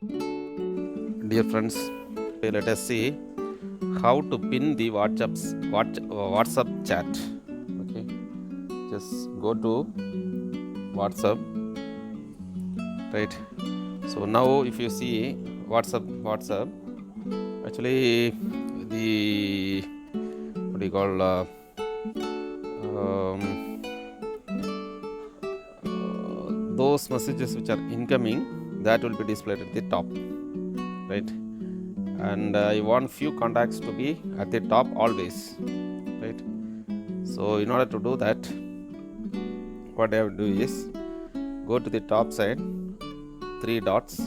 Dear friends, let us see how to pin the WhatsApp chat. Okay, just go to WhatsApp, right? So now if you see WhatsApp, actually the what do you call those messages which are incoming, that will be displayed at the top, right? And I want few contacts to be at the top always, right? So in order to do that, what I have to do is go to the top side, three dots.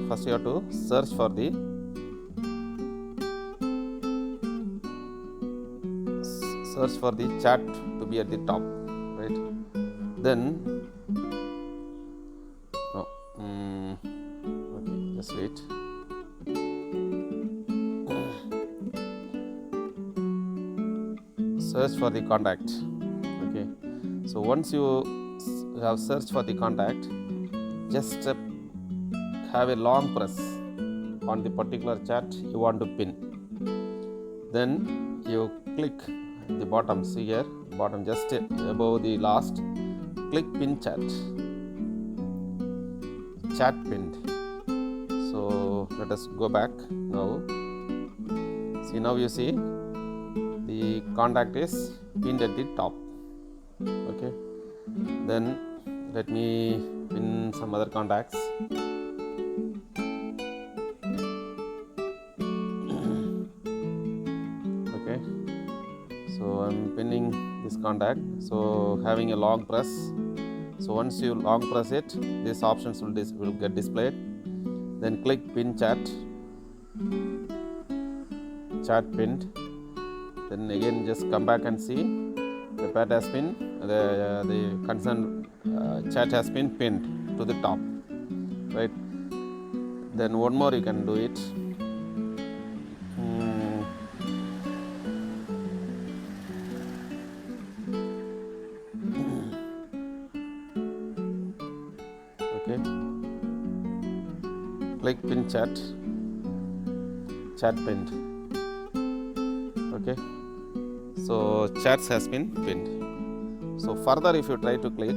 First you have to search for the chat to be at the top, right? Then okay, just wait. Search for the contact. Okay, so once you have searched for the contact, just have a long press on the particular chat you want to pin. Then you click the bottom, see here, bottom just above the last, click pin chat pinned. So let us go back now. See, now you see the contact is pinned at the top. Okay, then let me pin some other contacts. Okay, so I'm pinning this contact, so having a long press. So once you long press it, these options will get displayed. Then click pin chat pinned. Then again just come back and see the chat has been the concerned chat has been pinned to the top, right? Then one more you can do it. Okay, click pin chat pinned. Okay, so chats has been pinned. So further if you try to click,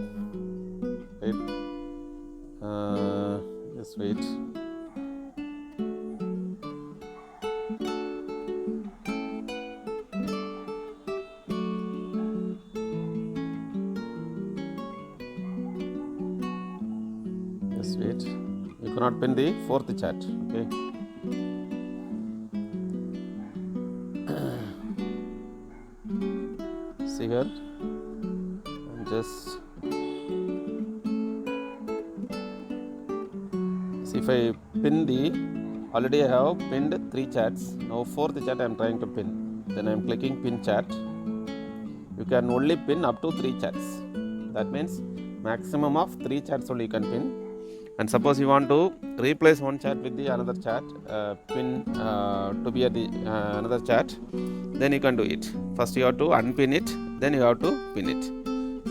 right, just wait. Just wait. You cannot pin the fourth chat. Okay. See here, and just see if I pin already I have pinned 3 chats. Now fourth chat I am trying to pin. Then I am clicking pin chat. You can only pin up to 3 chats. That means maximum of 3 chats only you can pin. And suppose you want to replace one chat with the another chat, pin to be at the another chat, then you can do it. First you have to unpin it, then you have to pin it.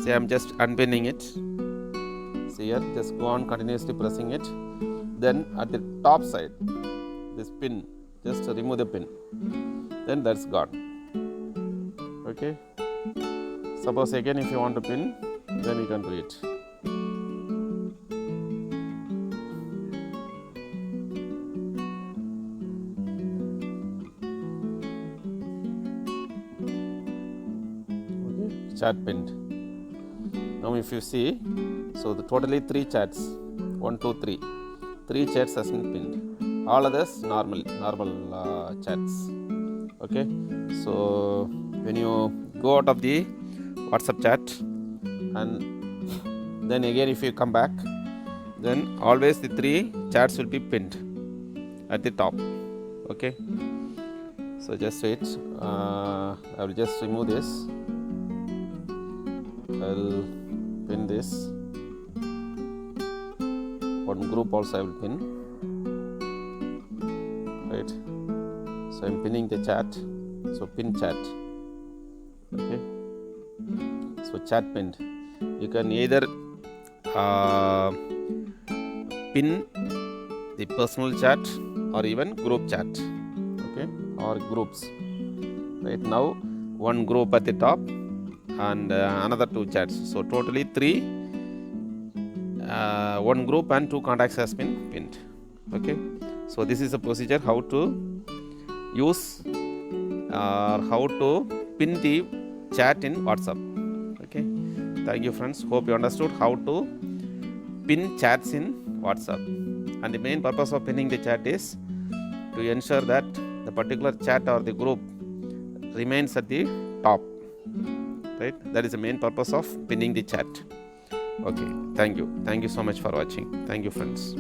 See, I am just unpinning it. See here, just go on continuously pressing it. Then at the top side, this pin, just remove the pin. Then that's gone. Okay. Suppose again if you want to pin, then you can do it. Chat pinned. Now if you see, so the totally 3 chats, 1, 2, 3. 3 chats has been pinned. All others normal chats. Okay. So when you go out of the WhatsApp chat and then again if you come back, then always the 3 chats will be pinned at the top. Okay. So just wait. I will just remove this. I'll pin this. One group also I will pin. Right. So I'm pinning the chat. So pin chat. Okay. So chat pinned. You can either pin the personal chat or even group chat, okay, or groups. Right now one group at the top and another 2 chats, so totally 3, one group and 2 contacts has been pinned. Okay, so this is a procedure how to use or how to pin the chat in WhatsApp. Okay, thank you friends, hope you understood how to pin chats in WhatsApp. And the main purpose of pinning the chat is to ensure that the particular chat or the group remains at the top, right? That is the main purpose of pinning the chat. Okay, thank you so much for watching. Thank you friends.